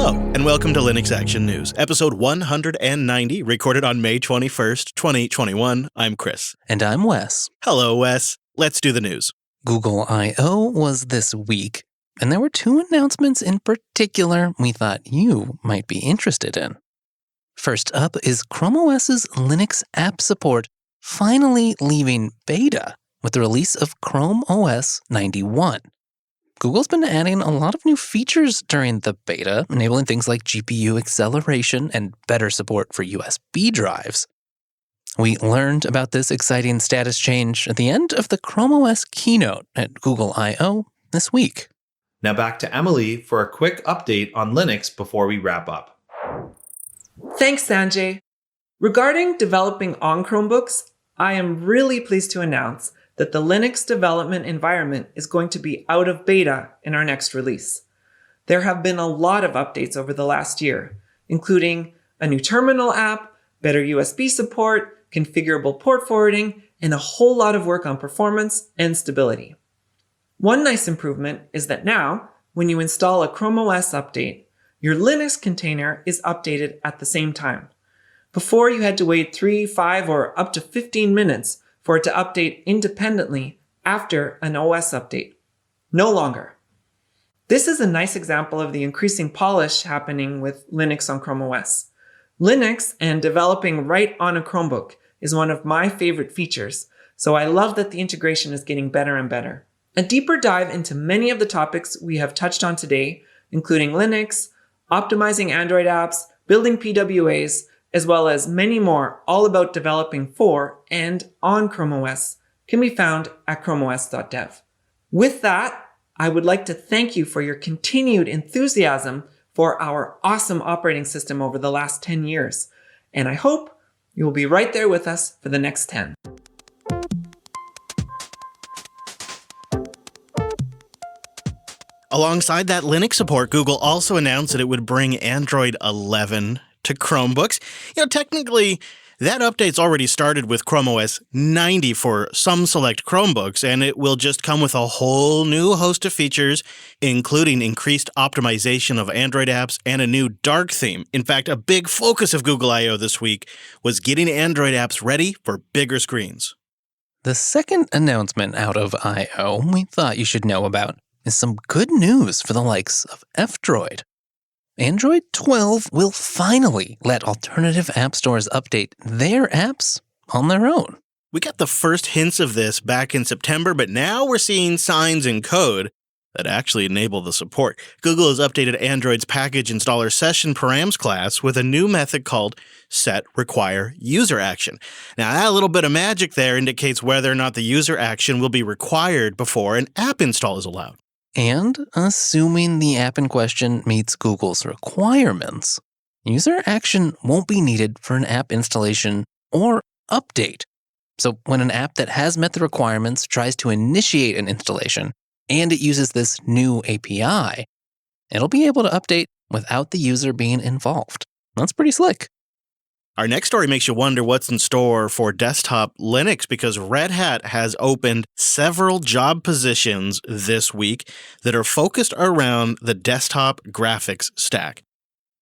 Hello, and welcome to Linux Action News, episode 190, recorded on May 21st, 2021. I'm Chris. And I'm Wes. Hello, Wes. Let's do the news. Google I/O was this week, and there were two announcements in particular we thought you might be interested in. First up is Chrome OS's Linux app support finally leaving beta with the release of Chrome OS 91. Google's been adding a lot of new features during the beta, enabling things like GPU acceleration and better support for USB drives. We learned about this exciting status change at the end of the Chrome OS keynote at Google I/O this week. Now back to Emily for a quick update on Linux before we wrap up. Thanks, Sanjay. Regarding developing on Chromebooks, I am really pleased to announce that the Linux development environment is going to be out of beta in our next release. There have been a lot of updates over the last year, including a new terminal app, better USB support, configurable port forwarding, and a whole lot of work on performance and stability. One nice improvement is that now, when you install a Chrome OS update, your Linux container is updated at the same time. Before, you had to wait 3, 5, or up to 15 minutes for it to update independently after an OS update. No longer. This is a nice example of the increasing polish happening with Linux on Chrome OS. Linux and developing right on a Chromebook is one of my favorite features, so I love that the integration is getting better and better. A deeper dive into many of the topics we have touched on today, including Linux, optimizing Android apps, building PWAs, as well as many more all about developing for and on Chrome OS, can be found at chromeos.dev. With that, I would like to thank you for your continued enthusiasm for our awesome operating system over the last 10 years, and I hope you will be right there with us for the next 10. Alongside that Linux support, Google also announced that it would bring Android 11 to Chromebooks. Technically, that update's already started with Chrome OS 90 for some select Chromebooks, and it will just come with a whole new host of features, including increased optimization of Android apps and a new dark theme. In fact, a big focus of Google I/O this week was getting Android apps ready for bigger screens. The second announcement out of I/O we thought you should know about is some good news for the likes of F-Droid. Android 12 will finally let alternative app stores update their apps on their own. We got the first hints of this back in September, but now we're seeing signs in code that actually enable the support. Google has updated Android's package installer session params class with a new method called setRequireUserAction. Now, that little bit of magic there indicates whether or not the user action will be required before an app install is allowed. And assuming the app in question meets Google's requirements, user action won't be needed for an app installation or update. So when an app that has met the requirements tries to initiate an installation and it uses this new API, it'll be able to update without the user being involved. That's pretty slick. Our next story makes you wonder what's in store for desktop Linux because Red Hat has opened several job positions this week that are focused around the desktop graphics stack.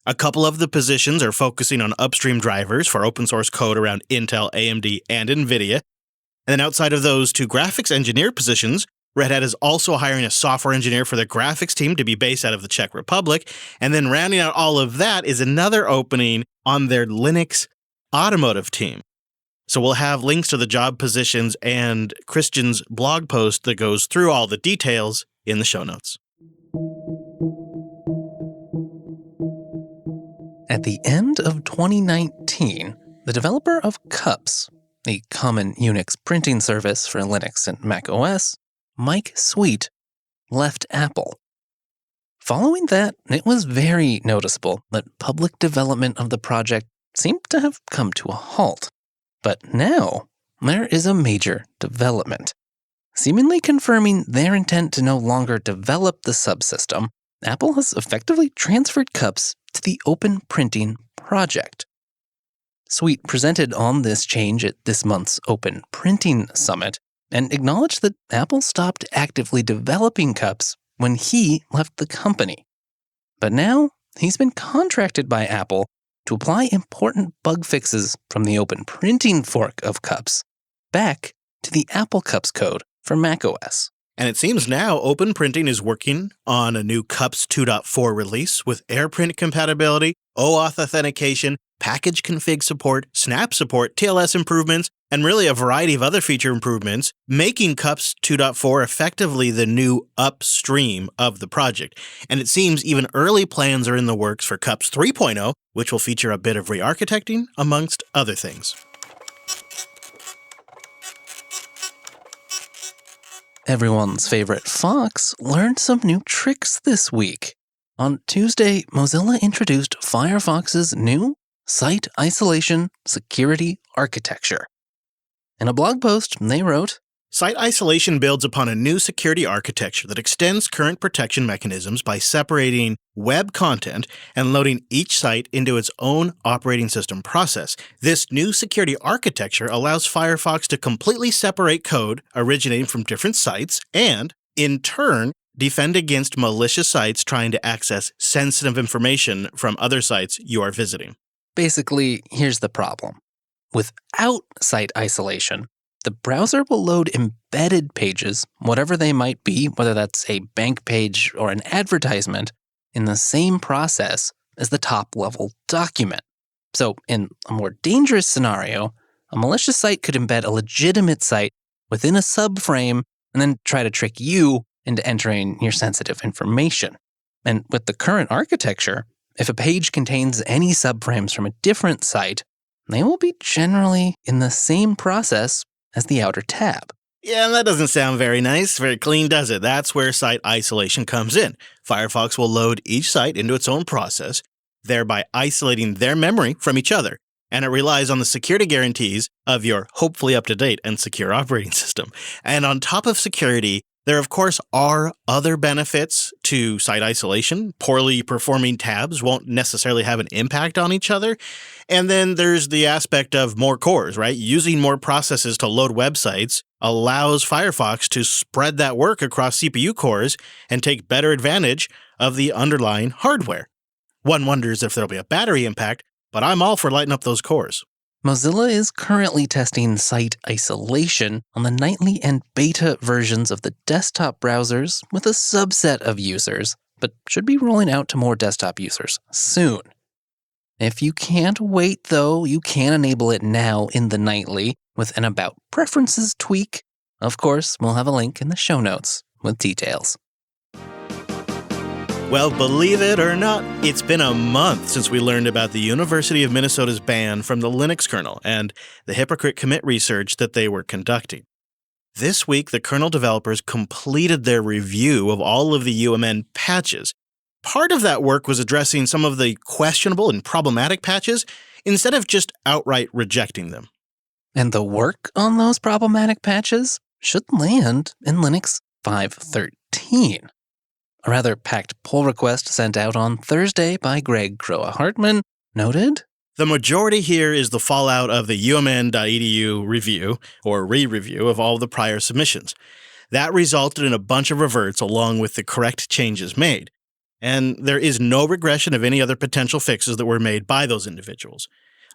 A couple of the positions are focusing on upstream drivers for open source code around Intel, AMD, and NVIDIA. And then outside of those two graphics engineer positions, Red Hat is also hiring a software engineer for the graphics team to be based out of the Czech Republic. And then rounding out all of that is another opening on their Linux automotive team. So we'll have links to the job positions and Christian's blog post that goes through all the details in the show notes. At the end of 2019, the developer of Cups, the common Unix printing service for Linux and Mac OS, Mike Sweet, left Apple. Following that, it was very noticeable that public development of the project seemed to have come to a halt. But now, there is a major development. Seemingly confirming their intent to no longer develop the subsystem, Apple has effectively transferred Cups to the Open Printing project. Sweet presented on this change at this month's Open Printing Summit and acknowledged that Apple stopped actively developing Cups when he left the company. But now, he's been contracted by Apple to apply important bug fixes from the open printing fork of Cups back to the Apple Cups code for macOS. And it seems now Open Printing is working on a new Cups 2.4 release with AirPrint compatibility, OAuth authentication, package config support, snap support, TLS improvements, and really a variety of other feature improvements, making Cups 2.4 effectively the new upstream of the project. And it seems even early plans are in the works for Cups 3.0, which will feature a bit of re-architecting, amongst other things. Everyone's favorite Fox learned some new tricks this week. On Tuesday, Mozilla introduced Firefox's new Site Isolation Security Architecture. In a blog post, they wrote, Site isolation builds upon a new security architecture that extends current protection mechanisms by separating web content and loading each site into its own operating system process. This new security architecture allows Firefox to completely separate code originating from different sites and, in turn, defend against malicious sites trying to access sensitive information from other sites you are visiting. Basically, here's the problem. Without site isolation, the browser will load embedded pages, whatever they might be, whether that's a bank page or an advertisement, in the same process as the top-level document. So in a more dangerous scenario, a malicious site could embed a legitimate site within a subframe and then try to trick you into entering your sensitive information. And with the current architecture, if a page contains any subframes from a different site, they will be generally in the same process as the outer tab. Yeah, that doesn't sound very nice, very clean, does it? That's where site isolation comes in. Firefox will load each site into its own process, thereby isolating their memory from each other. And it relies on the security guarantees of your hopefully up-to-date and secure operating system. And on top of security, there, of course, are other benefits to site isolation. Poorly performing tabs won't necessarily have an impact on each other. And then there's the aspect of more cores, right? Using more processes to load websites allows Firefox to spread that work across CPU cores and take better advantage of the underlying hardware. One wonders if there'll be a battery impact, but I'm all for lighting up those cores. Mozilla is currently testing site isolation on the nightly and beta versions of the desktop browsers with a subset of users, but should be rolling out to more desktop users soon. If you can't wait, though, you can enable it now in the nightly with an About Preferences tweak. Of course, we'll have a link in the show notes with details. Well, believe it or not, it's been a month since we learned about the University of Minnesota's ban from the Linux kernel and the hypocrite commit research that they were conducting. This week, the kernel developers completed their review of all of the UMN patches. Part of that work was addressing some of the questionable and problematic patches instead of just outright rejecting them. And the work on those problematic patches should land in Linux 5.13. A rather packed pull request sent out on Thursday by Greg Croa-Hartman noted, The majority here is the fallout of the umn.edu review, or re-review, of all the prior submissions. That resulted in a bunch of reverts along with the correct changes made. And there is no regression of any other potential fixes that were made by those individuals.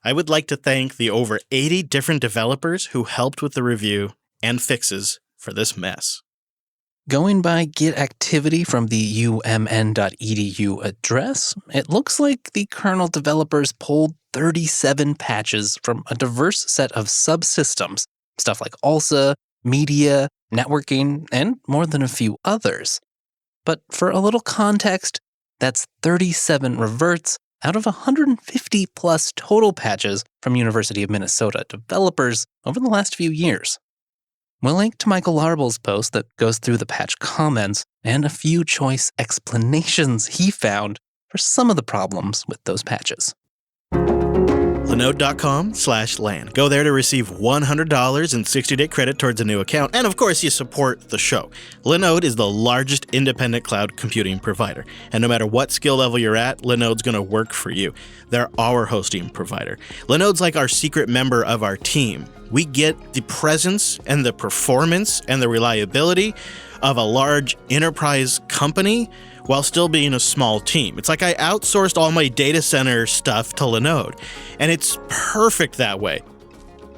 I would like to thank the over 80 different developers who helped with the review and fixes for this mess. Going by Git activity from the umn.edu address, it looks like the kernel developers pulled 37 patches from a diverse set of subsystems, stuff like ALSA, media, networking, and more than a few others. But for a little context, that's 37 reverts out of 150 plus total patches from University of Minnesota developers over the last few years. We'll link to Michael Larble's post that goes through the patch comments and a few choice explanations he found for some of the problems with those patches. Linode.com/LAN. Go there to receive $100 in 60-day credit towards a new account. And of course, you support the show. Linode is the largest independent cloud computing provider. And no matter what skill level you're at, Linode's going to work for you. They're our hosting provider. Linode's like our secret member of our team. We get the presence and the performance and the reliability of a large enterprise company while still being a small team. It's like I outsourced all my data center stuff to Linode, and it's perfect that way.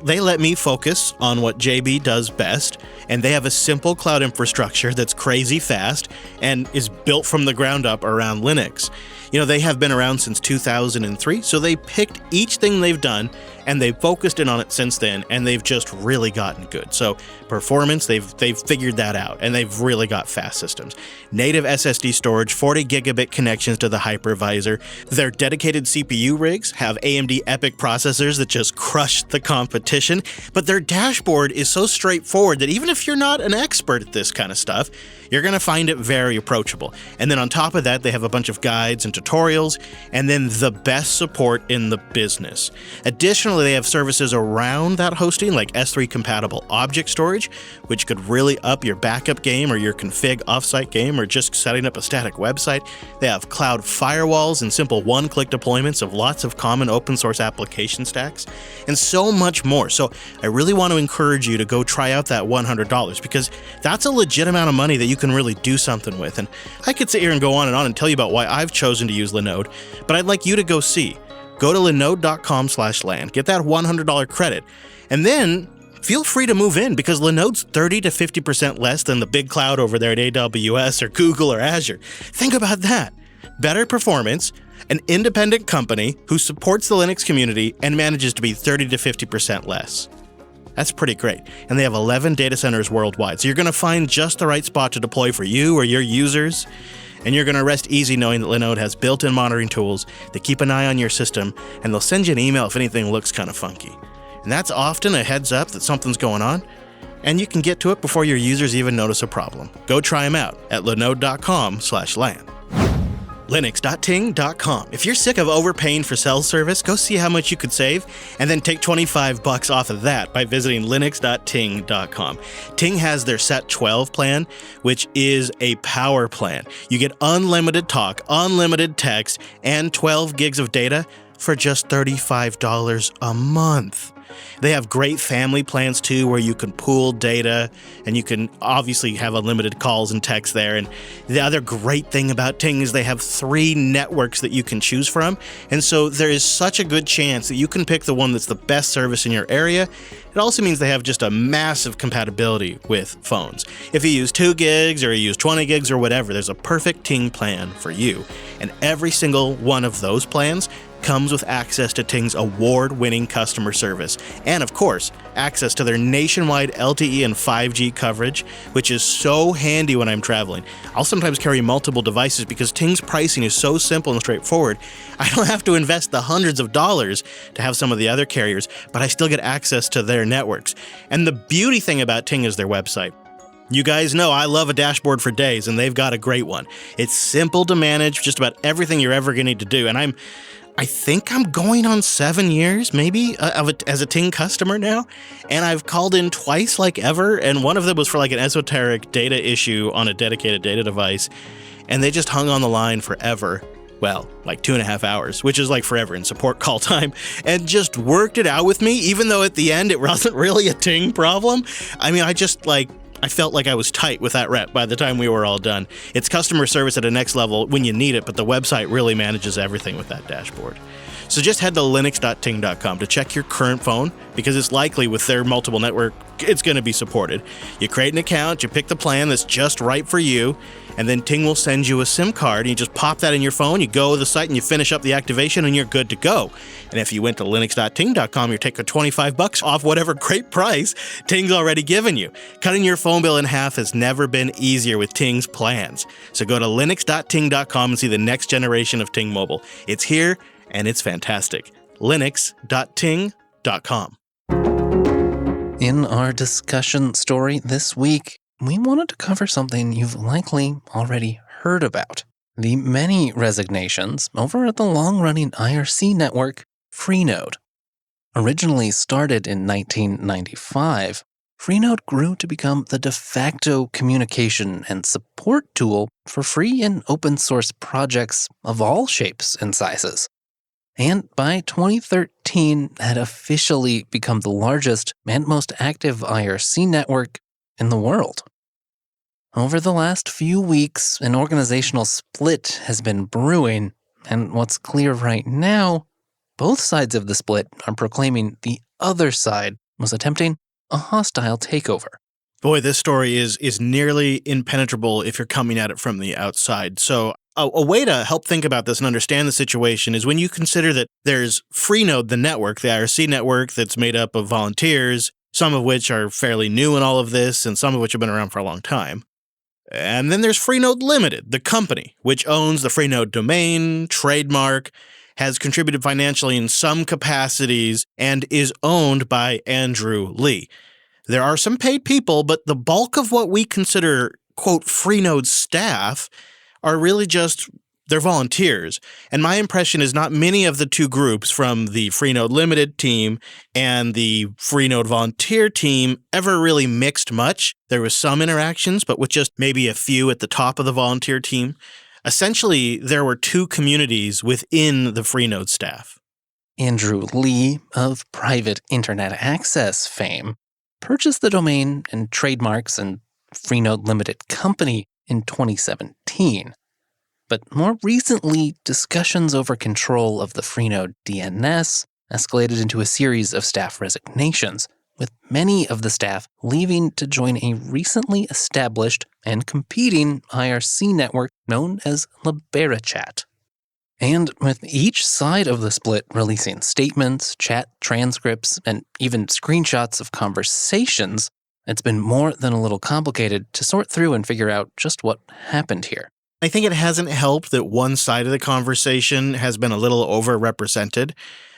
They let me focus on what JB does best, and they have a simple cloud infrastructure that's crazy fast and is built from the ground up around Linux. They have been around since 2003, so they picked each thing they've done and they've focused in on it since then, and they've just really gotten good. So performance, they've figured that out, and they've really got fast systems. Native SSD storage, 40 gigabit connections to the hypervisor. Their dedicated CPU rigs have AMD EPYC processors that just crush the competition, but their dashboard is so straightforward that even if you're not an expert at this kind of stuff, you're going to find it very approachable. And then on top of that, they have a bunch of guides and tutorials, and then the best support in the business. Additionally, they have services around that hosting like S3 compatible object storage, which could really up your backup game or your config offsite game or just setting up a static website. They have cloud firewalls and simple one-click deployments of lots of common open source application stacks, and so much more. So I really want to encourage you to go try out that $100 because that's a legit amount of money that you can really do something with. And I could sit here and go on and tell you about why I've chosen to use Linode, but I'd like you to go see. Go to linode.com/land, get that $100 credit, and then feel free to move in because Linode's 30 to 50% less than the big cloud over there at AWS or Google or Azure. Think about that. Better performance, an independent company who supports the Linux community and manages to be 30 to 50% less. That's pretty great. And they have 11 data centers worldwide, so you're going to find just the right spot to deploy for you or your users. And you're going to rest easy knowing that Linode has built-in monitoring tools that keep an eye on your system, and they'll send you an email if anything looks kind of funky. And that's often a heads up that something's going on, and you can get to it before your users even notice a problem. Go try them out at linode.com/land. Linux.ting.com. If you're sick of overpaying for cell service, go see how much you could save and then take $25 off of that by visiting linux.ting.com. Ting has their Set 12 plan, which is a power plan. You get unlimited talk, unlimited text, and 12 gigs of data for just $35 a month. They have great family plans too, where you can pool data and you can obviously have unlimited calls and text there. And the other great thing about Ting is they have 3 networks that you can choose from. And so there is such a good chance that you can pick the one that's the best service in your area. It also means they have just a massive compatibility with phones. If you use 2 gigs or you use 20 gigs or whatever, there's a perfect Ting plan for you. And every single one of those plans comes with access to Ting's award-winning customer service, and of course, access to their nationwide LTE and 5G coverage, which is so handy when I'm traveling. I'll sometimes carry multiple devices because Ting's pricing is so simple and straightforward. I don't have to invest the hundreds of dollars to have some of the other carriers, but I still get access to their networks. And the beauty thing about Ting is their website. You guys know I love a dashboard for days, and they've got a great one. It's simple to manage just about everything you're ever going to need to do, and I think I'm going on 7 years, maybe, as a Ting customer now, and I've called in twice like ever, and one of them was for like an esoteric data issue on a dedicated data device, and they just hung on the line forever. Well, like 2.5 hours, which is like forever in support call time, and just worked it out with me, even though at the end it wasn't really a Ting problem. I mean, I felt like I was tight with that rep by the time we were all done. It's customer service at a next level when you need it, but the website really manages everything with that dashboard. So just head to linux.ting.com to check your current phone, because it's likely with their multiple network, it's going to be supported. You create an account, you pick the plan that's just right for you, and then Ting will send you a SIM card, and you just pop that in your phone, you go to the site, and you finish up the activation, and you're good to go. And if you went to linux.ting.com, you're taking $25 off whatever great price Ting's already given you. Cutting your phone bill in half has never been easier with Ting's plans. So go to linux.ting.com and see the next generation of Ting Mobile. It's here, and it's fantastic. linux.ting.com. In our discussion story this week, we wanted to cover something you've likely already heard about: the many resignations over at the long-running IRC network, Freenode. Originally started in 1995, Freenode grew to become the de facto communication and support tool for free and open source projects of all shapes and sizes. And by 2013, had officially become the largest and most active IRC network in the world. Over the last few weeks, an organizational split has been brewing, and what's clear right now, both sides of the split are proclaiming the other side was attempting a hostile takeover. Boy, this story is nearly impenetrable if you're coming at it from the outside. So a way to help think about this and understand the situation is when you consider that there's Freenode, the network, the IRC network that's made up of volunteers, some of which are fairly new in all of this, and some of which have been around for a long time. And then there's Freenode Limited, the company, which owns the Freenode domain, trademark, has contributed financially in some capacities, and is owned by Andrew Lee. There are some paid people, but the bulk of what we consider, quote, Freenode staff are really just they're volunteers. And my impression is not many of the two groups from the Freenode Limited team and the Freenode volunteer team ever really mixed much. There was some interactions, but with just maybe a few at the top of the volunteer team. Essentially, there were two communities within the Freenode staff. Andrew Lee, of private internet access fame, purchased the domain and trademarks and Freenode Limited Company in 2017. But more recently, discussions over control of the Freenode DNS escalated into a series of staff resignations, with many of the staff leaving to join a recently established and competing IRC network known as libera.chat. And with each side of the split releasing statements, chat transcripts, and even screenshots of conversations, it's been more than a little complicated to sort through and figure out just what happened here. I think it hasn't helped that one side of the conversation has been a little overrepresented,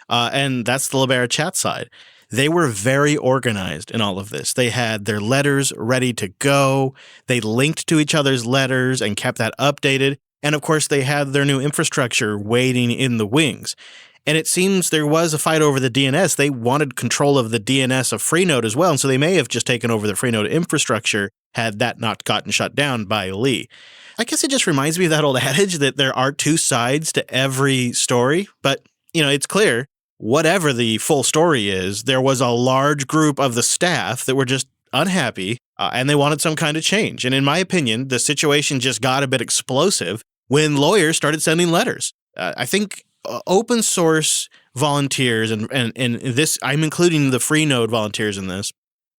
and that's the libera.chat side. They were very organized in all of this. They had their letters ready to go. They linked to each other's letters and kept that updated. And of course, they had their new infrastructure waiting in the wings. And it seems there was a fight over the DNS. They wanted control of the DNS of Freenode as well, and so they may have just taken over the Freenode infrastructure had that not gotten shut down by Lee. I guess it just reminds me of that old adage that there are two sides to every story, but, it's clear, whatever the full story is, there was a large group of the staff that were just unhappy, and they wanted some kind of change. And in my opinion, the situation just got a bit explosive when lawyers started sending letters. I think open source volunteers, and this, I'm including the Freenode volunteers in this,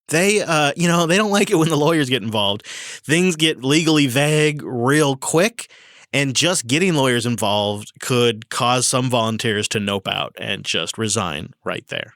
they don't like it when the lawyers get involved. Things get legally vague real quick, and just getting lawyers involved could cause some volunteers to nope out and just resign right there.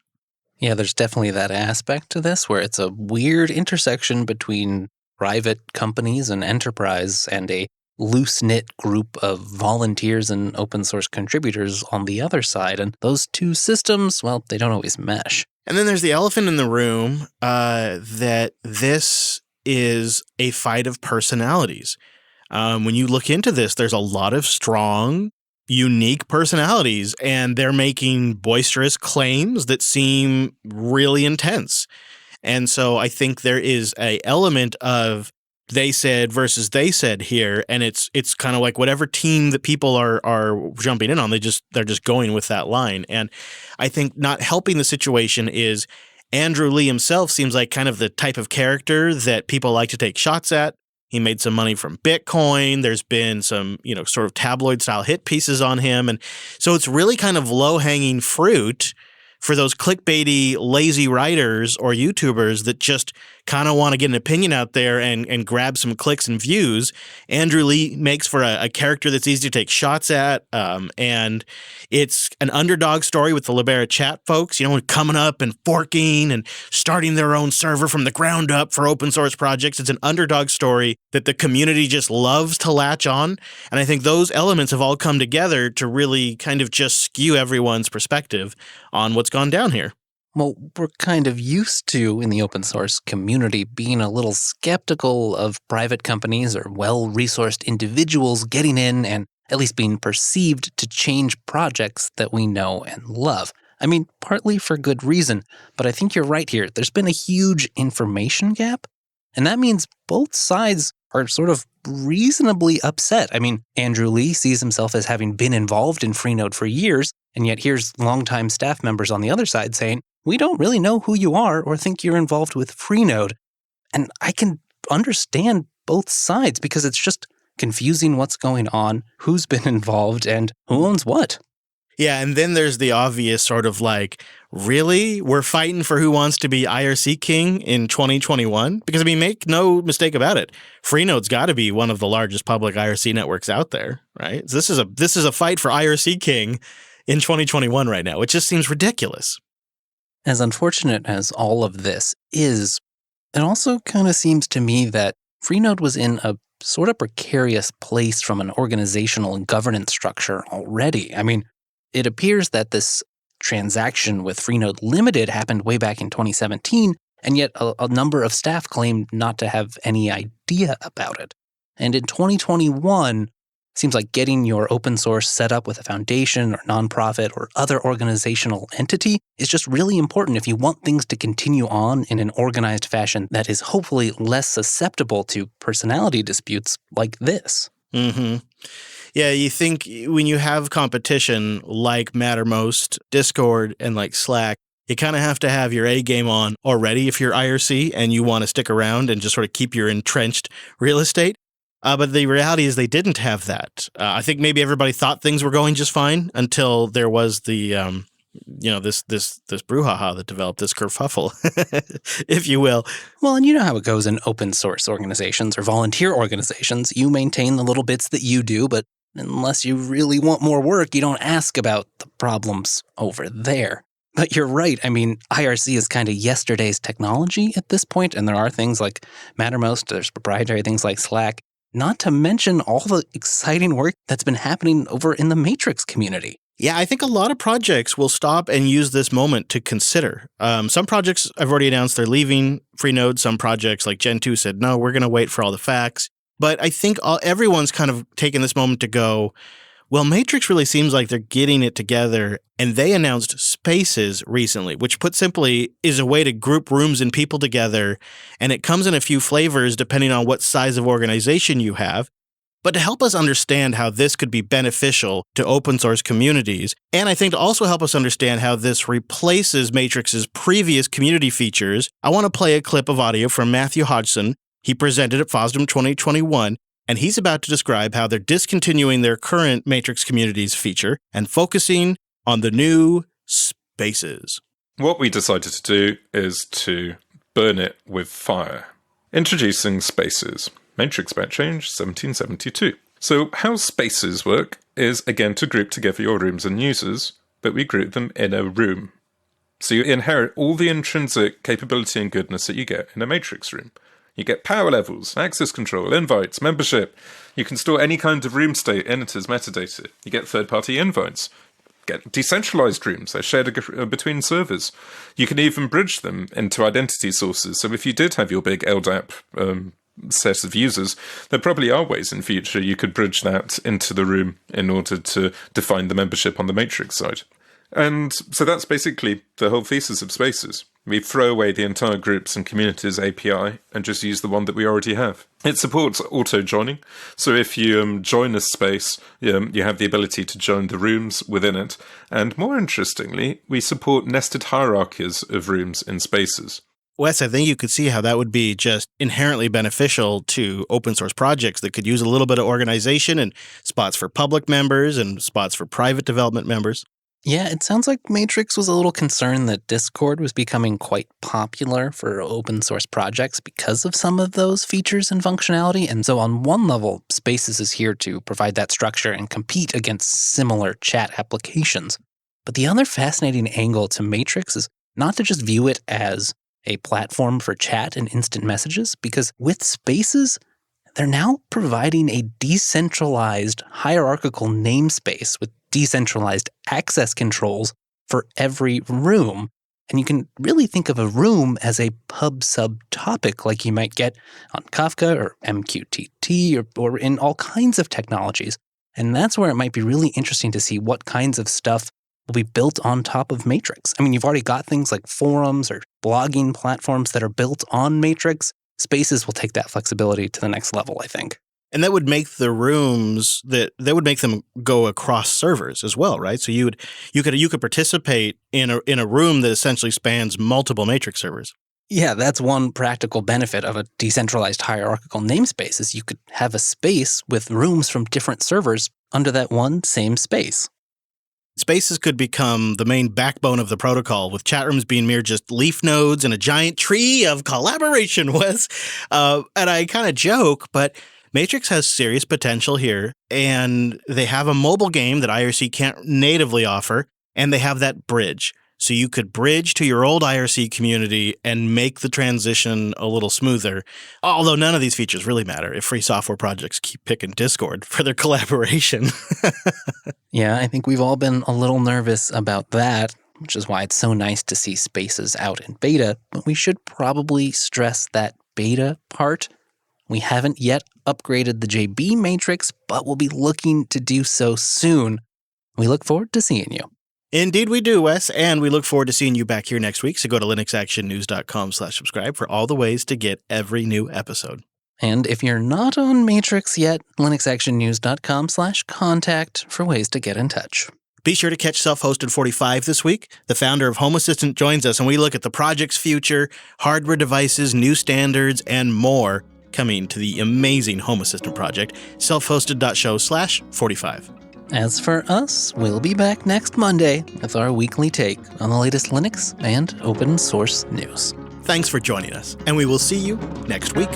Yeah, there's definitely that aspect to this where it's a weird intersection between private companies and enterprise and a loose-knit group of volunteers and open source contributors on the other side. And those two systems, well, they don't always mesh. And then there's the elephant in the room that this is a fight of personalities. When you look into this, there's a lot of strong, unique personalities, and they're making boisterous claims that seem really intense. And so I think there is an element of they said versus they said here, and it's kind of like whatever team that people are jumping in on, they're just going with that line. And I think not helping the situation is Andrew Lee himself seems like kind of the type of character that people like to take shots at. He made some money from Bitcoin. There's been some, sort of tabloid style hit pieces on him. And so it's really kind of low hanging fruit for those clickbaity, lazy writers or YouTubers that just kind of want to get an opinion out there and grab some clicks and views. Andrew Lee makes for a character that's easy to take shots at. And it's an underdog story with the libera.chat folks, coming up and forking and starting their own server from the ground up for open source projects. It's an underdog story that the community just loves to latch on. And I think those elements have all come together to really kind of just skew everyone's perspective on what's gone down here. Well, we're kind of used to, in the open source community, being a little skeptical of private companies or well-resourced individuals getting in and at least being perceived to change projects that we know and love. I mean, partly for good reason, but I think you're right here. There's been a huge information gap, and that means both sides are sort of reasonably upset. I mean, Andrew Lee sees himself as having been involved in Freenode for years, and yet here's longtime staff members on the other side saying, we don't really know who you are or think you're involved with Freenode. And I can understand both sides because it's just confusing what's going on, who's been involved, and who owns what. Yeah, and then there's the obvious sort of like, really? We're fighting for who wants to be IRC king in 2021? Because, I mean, make no mistake about it. Freenode's got to be one of the largest public IRC networks out there, right? So this is a fight for IRC king in 2021 right now, which just seems ridiculous. As unfortunate as all of this is, it also kind of seems to me that Freenode was in a sort of precarious place from an organizational and governance structure already. I mean, it appears that this transaction with Freenode Limited happened way back in 2017, and yet a number of staff claimed not to have any idea about it. And in 2021, seems like getting your open source set up with a foundation or nonprofit or other organizational entity is just really important if you want things to continue on in an organized fashion that is hopefully less susceptible to personality disputes like this. Mm-hmm. Yeah, you think when you have competition like Mattermost, Discord, and like Slack, you kind of have to have your A game on already if you're IRC and you want to stick around and just sort of keep your entrenched real estate. But the reality is they didn't have that. I think maybe everybody thought things were going just fine until there was the, this brouhaha that developed, this kerfuffle, if you will. Well, and you know how it goes in open source organizations or volunteer organizations. You maintain the little bits that you do, but unless you really want more work, you don't ask about the problems over there. But you're right. I mean, IRC is kind of yesterday's technology at this point, and there are things like Mattermost, there's proprietary things like Slack, not to mention all the exciting work that's been happening over in the Matrix community. Yeah, I think a lot of projects will stop and use this moment to consider. Some projects have already announced they're leaving Freenode. Some projects like Gen 2 said, no, we're going to wait for all the facts. But I think everyone's kind of taken this moment to go, well, Matrix really seems like they're getting it together. And they announced Spaces recently, which put simply is a way to group rooms and people together. And it comes in a few flavors depending on what size of organization you have. But to help us understand how this could be beneficial to open source communities, and I think to also help us understand how this replaces Matrix's previous community features, I want to play a clip of audio from Matthew Hodgson. He presented at FOSDEM 2021, and he's about to describe how they're discontinuing their current Matrix Communities feature and focusing on the new Spaces. What we decided to do is to burn it with fire. Introducing Spaces. Matrix Back Change 1772. So how Spaces work is, again, to group together your rooms and users, but we group them in a room. So you inherit all the intrinsic capability and goodness that you get in a Matrix room. You get power levels, access control, invites, membership. You can store any kind of room state in it as metadata. You get third-party invites. Get decentralized rooms. They're shared between servers. You can even bridge them into identity sources. So if you did have your big LDAP set of users, there probably are ways in future you could bridge that into the room in order to define the membership on the Matrix side. And so that's basically the whole thesis of Spaces. We throw away the entire groups and communities API and just use the one that we already have. It supports auto-joining. So if you join a space, you have the ability to join the rooms within it. And more interestingly, we support nested hierarchies of rooms in Spaces. Wes, I think you could see how that would be just inherently beneficial to open source projects that could use a little bit of organization and spots for public members and spots for private development members. Yeah, it sounds like Matrix was a little concerned that Discord was becoming quite popular for open source projects because of some of those features and functionality. And so on one level, Spaces is here to provide that structure and compete against similar chat applications. But the other fascinating angle to Matrix is not to just view it as a platform for chat and instant messages, because with Spaces, they're now providing a decentralized hierarchical namespace with decentralized access controls for every room. And you can really think of a room as a pub sub-topic like you might get on Kafka or MQTT or in all kinds of technologies. And that's where it might be really interesting to see what kinds of stuff will be built on top of Matrix. I mean, you've already got things like forums or blogging platforms that are built on Matrix. Spaces will take that flexibility to the next level, I think. And that would make the rooms that would make them go across servers as well, right? So you could participate in a room that essentially spans multiple Matrix servers. Yeah, that's one practical benefit of a decentralized hierarchical namespace is you could have a space with rooms from different servers under that one same space. Spaces could become the main backbone of the protocol, with chat rooms being mere just leaf nodes and a giant tree of collaboration, Wes. And I kind of joke, but Matrix has serious potential here, and they have a mobile game that IRC can't natively offer, and they have that bridge. So you could bridge to your old IRC community and make the transition a little smoother, although none of these features really matter if free software projects keep picking Discord for their collaboration. Yeah, I think we've all been a little nervous about that, which is why it's so nice to see Spaces out in beta, but we should probably stress that beta part. We haven't yet upgraded the JB matrix, but we'll be looking to do so soon. We look forward to seeing you. Indeed we do, Wes, and we look forward to seeing you back here next week, so go to linuxactionnews.com/subscribe for all the ways to get every new episode. And if you're not on Matrix yet, linuxactionnews.com/contact for ways to get in touch. Be sure to catch Self-Hosted 45 this week. The founder of Home Assistant joins us, and we look at the project's future, hardware devices, new standards, and more coming to the amazing Home Assistant project, selfhosted.show/45. As for us, we'll be back next Monday with our weekly take on the latest Linux and open source news. Thanks for joining us, and we will see you next week.